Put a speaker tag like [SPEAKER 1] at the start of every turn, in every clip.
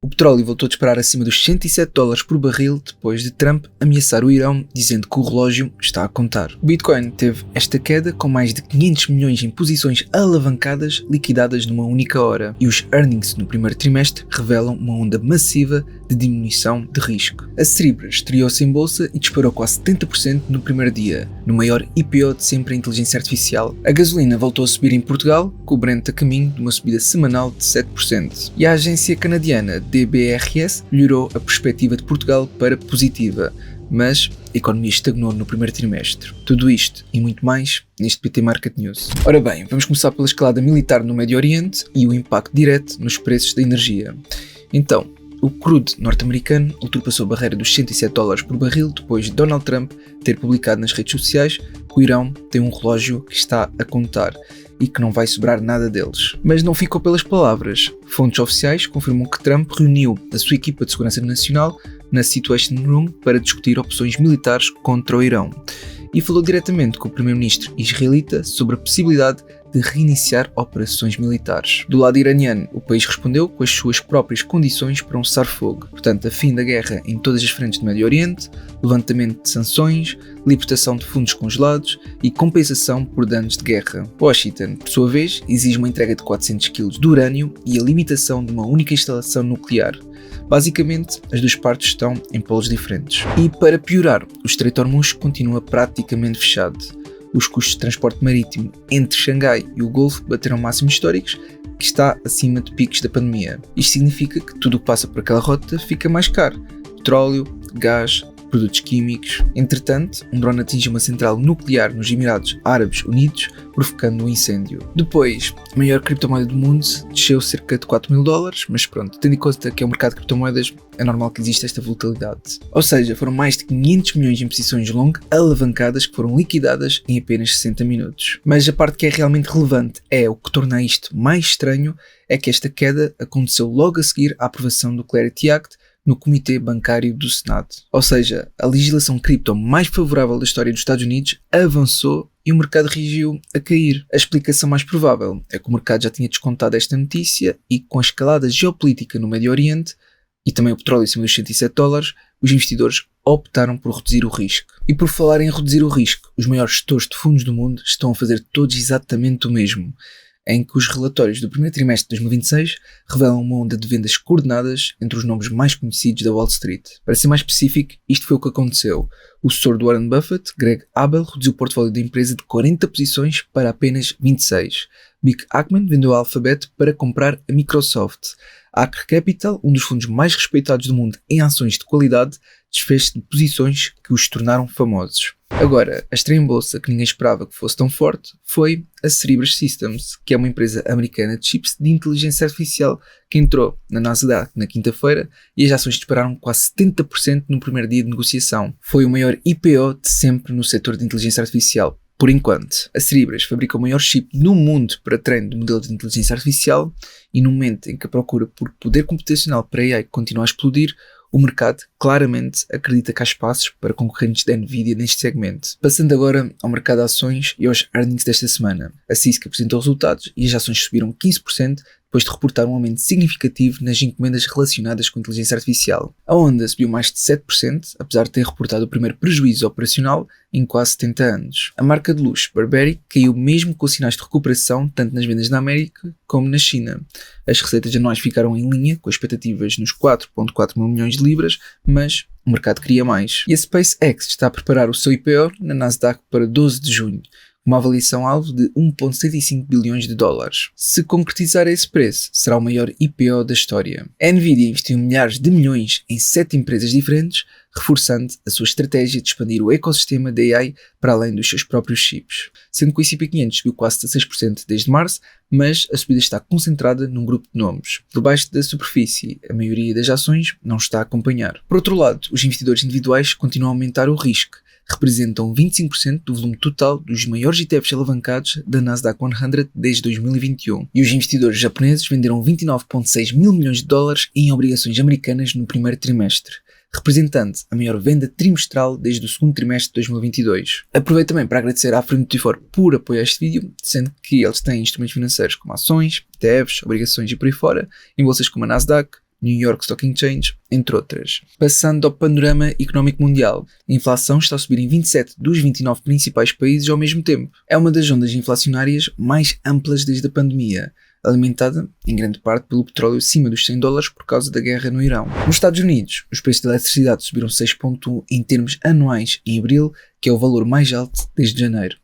[SPEAKER 1] O petróleo voltou a disparar acima dos $107 por barril depois de Trump ameaçar o Irão, dizendo que o relógio está a contar. O Bitcoin teve esta queda com mais de 500 milhões em posições alavancadas liquidadas numa única hora, e os earnings no primeiro trimestre revelam uma onda massiva de diminuição de risco. A Cerebras estreou-se em bolsa e disparou quase 70% no primeiro dia, no maior IPO de sempre em inteligência artificial. A gasolina voltou a subir em Portugal, com o Brent a caminho de uma subida semanal de 7%. E a agência canadiana DBRS melhorou a perspectiva de Portugal para positiva, mas a economia estagnou no primeiro trimestre. Tudo isto e muito mais neste PT Market News. Ora bem, vamos começar pela escalada militar no Médio Oriente e o impacto direto nos preços da energia. Então, o crude norte-americano ultrapassou a barreira dos $107 por barril depois de Donald Trump ter publicado nas redes sociais que o Irão tem um relógio que está a contar e que não vai sobrar nada deles. Mas não ficou pelas palavras. Fontes oficiais confirmam que Trump reuniu a sua equipa de segurança nacional na Situation Room para discutir opções militares contra o Irão e falou diretamente com o primeiro-ministro israelita sobre a possibilidade de reiniciar operações militares. Do lado iraniano, o país respondeu com as suas próprias condições para um cessar-fogo, portanto, a fim da guerra em todas as frentes do Médio Oriente, levantamento de sanções, libertação de fundos congelados e compensação por danos de guerra. Washington, por sua vez, exige uma entrega de 400 kg de urânio e a limitação de uma única instalação nuclear. Basicamente, as duas partes estão em polos diferentes. E para piorar, o Estreito de Hormuz continua praticamente fechado. Os custos de transporte marítimo entre Xangai e o Golfo bateram máximos históricos, que está acima de picos da pandemia. Isto significa que tudo o que passa por aquela rota fica mais caro. Petróleo, gás, produtos químicos. Entretanto, um drone atinge uma central nuclear nos Emirados Árabes Unidos, provocando um incêndio. Depois, a maior criptomoeda do mundo desceu cerca de $4.000, mas pronto, tendo em conta que é um mercado de criptomoedas, é normal que exista esta volatilidade. Ou seja, foram mais de 500 milhões em posições long alavancadas que foram liquidadas em apenas 60 minutos. Mas a parte que é realmente relevante é o que torna isto mais estranho, é que esta queda aconteceu logo a seguir à aprovação do Clarity Act no Comitê Bancário do Senado. Ou seja, a legislação cripto mais favorável da história dos Estados Unidos avançou e o mercado reagiu a cair. A explicação mais provável é que o mercado já tinha descontado esta notícia e com a escalada geopolítica no Médio Oriente e também o petróleo acima dos $107, os investidores optaram por reduzir o risco. E por falar em reduzir o risco, os maiores gestores de fundos do mundo estão a fazer todos exatamente o mesmo, em que os relatórios do primeiro trimestre de 2026 revelam uma onda de vendas coordenadas entre os nomes mais conhecidos da Wall Street. Para ser mais específico, isto foi o que aconteceu. O assessor do Warren Buffett, Greg Abel, reduziu o portfólio da empresa de 40 posições para apenas 26. Bill Ackman vendeu a Alphabet para comprar a Microsoft. A Aker Capital, um dos fundos mais respeitados do mundo em ações de qualidade, desfez-se de posições que os tornaram famosos. Agora, a estreia em bolsa que ninguém esperava que fosse tão forte foi a Cerebras Systems, que é uma empresa americana de chips de inteligência artificial que entrou na Nasdaq na quinta-feira e as ações dispararam quase 70% no primeiro dia de negociação. Foi o maior IPO de sempre no setor de inteligência artificial. Por enquanto, a Cerebras fabrica o maior chip no mundo para treino de modelos de inteligência artificial e no momento em que a procura por poder computacional para AI continua a explodir, o mercado claramente acredita que há espaços para concorrentes da Nvidia neste segmento. Passando agora ao mercado de ações e aos earnings desta semana. A Cisco apresentou resultados e as ações subiram 15% depois de reportar um aumento significativo nas encomendas relacionadas com inteligência artificial. A Honda subiu mais de 7%, apesar de ter reportado o primeiro prejuízo operacional em quase 70 anos. A marca de luxo Burberry caiu mesmo com sinais de recuperação tanto nas vendas na América como na China. As receitas anuais ficaram em linha com expectativas nos 4,4 mil milhões de libras, mas o mercado queria mais. E a SpaceX está a preparar o seu IPO na Nasdaq para 12 de junho. Uma avaliação-alvo de 1,75 bilhões de dólares. Se concretizar esse preço, será o maior IPO da história. A Nvidia investiu milhares de milhões em 7 empresas diferentes, reforçando a sua estratégia de expandir o ecossistema da AI para além dos seus próprios chips. Sendo que o S&P 500 subiu quase 16% desde março, mas a subida está concentrada num grupo de nomes. Por baixo da superfície, a maioria das ações não está a acompanhar. Por outro lado, os investidores individuais continuam a aumentar o risco. Representam 25% do volume total dos maiores ETFs alavancados da Nasdaq 100 desde 2021. E os investidores japoneses venderam 29,6 mil milhões de dólares em obrigações americanas no primeiro trimestre, representando a maior venda trimestral desde o segundo trimestre de 2022. Aproveito também para agradecer à Frame24 por apoiar este vídeo, sendo que eles têm instrumentos financeiros como ações, ETFs, obrigações e por aí fora, em bolsas como a Nasdaq, New York Stock Exchange, entre outras. Passando ao panorama económico mundial, a inflação está a subir em 27 dos 29 principais países ao mesmo tempo. É uma das ondas inflacionárias mais amplas desde a pandemia, alimentada em grande parte pelo petróleo acima dos $100 por causa da guerra no Irão. Nos Estados Unidos, os preços da eletricidade subiram 6,1 em termos anuais em abril, que é o valor mais alto desde janeiro.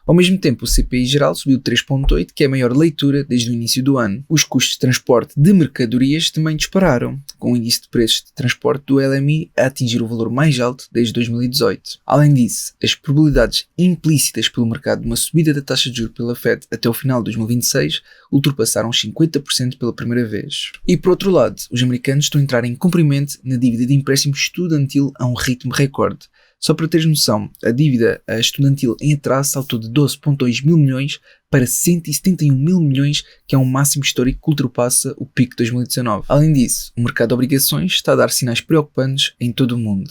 [SPEAKER 1] Ao mesmo tempo, o CPI geral subiu 3,8, que é a maior leitura desde o início do ano. Os custos de transporte de mercadorias também dispararam, com o índice de preços de transporte do LMI a atingir o valor mais alto desde 2018. Além disso, as probabilidades implícitas pelo mercado de uma subida da taxa de juros pela Fed até o final de 2026 ultrapassaram os 50% pela primeira vez. E por outro lado, os americanos estão a entrar em cumprimento na dívida de empréstimo estudantil a um ritmo recorde. Só para teres noção, a dívida estudantil em atraso saltou de 12,2 mil milhões para 171 mil milhões, que é um máximo histórico que ultrapassa o pico de 2019. Além disso, o mercado de obrigações está a dar sinais preocupantes em todo o mundo.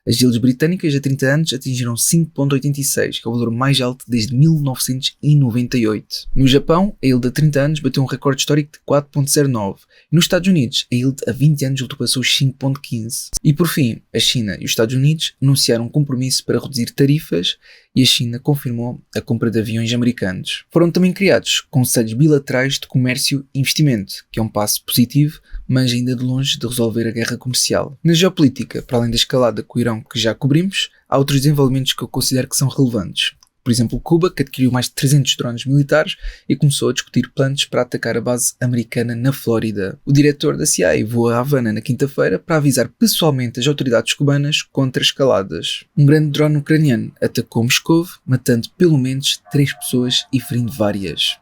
[SPEAKER 1] As yields britânicas a 30 anos atingiram 5,86, que é o valor mais alto desde 1998. No Japão, a yield a 30 anos bateu um recorde histórico de 4,09. E nos Estados Unidos, a yield a 20 anos ultrapassou os 5,15. E por fim, a China e os Estados Unidos anunciaram um compromisso para reduzir tarifas e a China confirmou a compra de aviões americanos. Foram também criados conselhos bilaterais de comércio e investimento, que é um passo positivo, mas ainda de longe de resolver a guerra comercial. Na geopolítica, para além da escalada com o Irão que já cobrimos, há outros desenvolvimentos que eu considero que são relevantes. Por exemplo, Cuba, que adquiriu mais de 300 drones militares e começou a discutir planos para atacar a base americana na Flórida. O diretor da CIA voou a Havana na quinta-feira para avisar pessoalmente as autoridades cubanas contra escaladas. Um grande drone ucraniano atacou Moscou, matando pelo menos 3 pessoas e ferindo várias.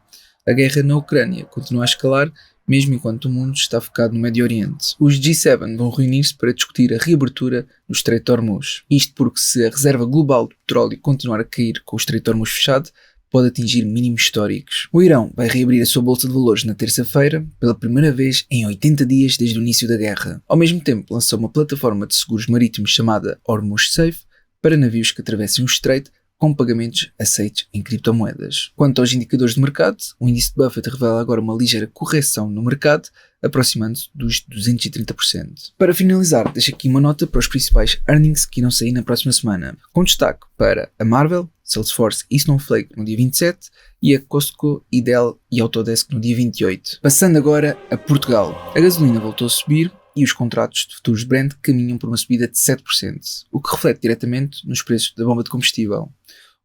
[SPEAKER 1] A guerra na Ucrânia continua a escalar, mesmo enquanto o mundo está focado no Médio Oriente. Os G7 vão reunir-se para discutir a reabertura do Estreito de Hormuz. Isto porque se a reserva global de petróleo continuar a cair com o Estreito de Hormuz fechado, pode atingir mínimos históricos. O Irão vai reabrir a sua bolsa de valores na terça-feira, pela primeira vez em 80 dias desde o início da guerra. Ao mesmo tempo, lançou uma plataforma de seguros marítimos chamada Hormuz Safe para navios que atravessem o estreito com pagamentos aceitos em criptomoedas. Quanto aos indicadores de mercado, o índice de Buffett revela agora uma ligeira correção no mercado, aproximando-se dos 230%. Para finalizar, deixo aqui uma nota para os principais earnings que irão sair na próxima semana, com destaque para a Marvel, Salesforce e Snowflake no dia 27 e a Costco, Dell e Autodesk no dia 28. Passando agora a Portugal. A gasolina voltou a subir e os contratos de futuros Brent caminham por uma subida de 7%, o que reflete diretamente nos preços da bomba de combustível.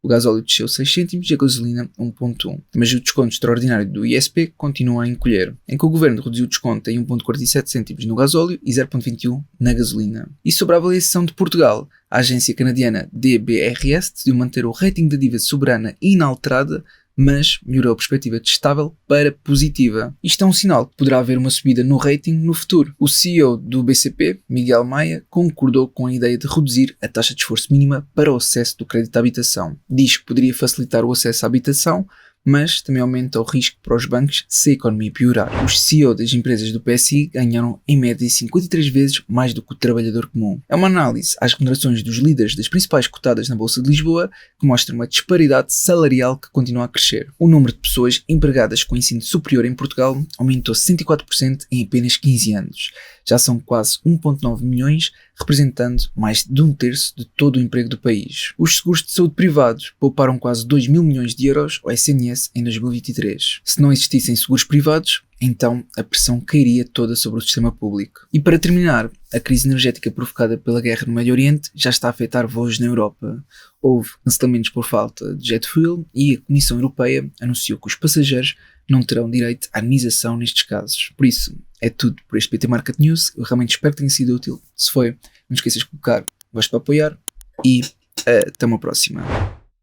[SPEAKER 1] O gasóleo desceu 6 cêntimos e a gasolina 1,1. Mas o desconto extraordinário do ISP continua a encolher, em que o governo reduziu o desconto em 1,47 cêntimos no gasóleo e 0,21 na gasolina. E sobre a avaliação de Portugal, a agência canadiana DBRS decidiu manter o rating da dívida soberana inalterada, mas melhorou a perspectiva de estável para positiva. Isto é um sinal que poderá haver uma subida no rating no futuro. O CEO do BCP, Miguel Maia, concordou com a ideia de reduzir a taxa de esforço mínima para o acesso do crédito à habitação. Diz que poderia facilitar o acesso à habitação, mas também aumenta o risco para os bancos se a economia piorar. Os CEO das empresas do PSI ganharam em média 53 vezes mais do que o trabalhador comum. É uma análise às remunerações dos líderes das principais cotadas na Bolsa de Lisboa que mostra uma disparidade salarial que continua a crescer. O número de pessoas empregadas com ensino superior em Portugal aumentou 104% em apenas 15 anos. Já são quase 1,9 milhões, representando mais de 1/3 de todo o emprego do país. Os seguros de saúde privados pouparam quase 2 mil milhões de euros ao SNS em 2023. Se não existissem seguros privados, então a pressão cairia toda sobre o sistema público. E para terminar, a crise energética provocada pela guerra no Médio Oriente já está a afetar voos na Europa. Houve cancelamentos por falta de jet fuel e a Comissão Europeia anunciou que os passageiros não terão direito à indenização nestes casos. Por isso, é tudo por este PT Market News. Eu realmente espero que tenha sido útil. Se foi, não esqueças de colocar gosto para apoiar e até uma próxima.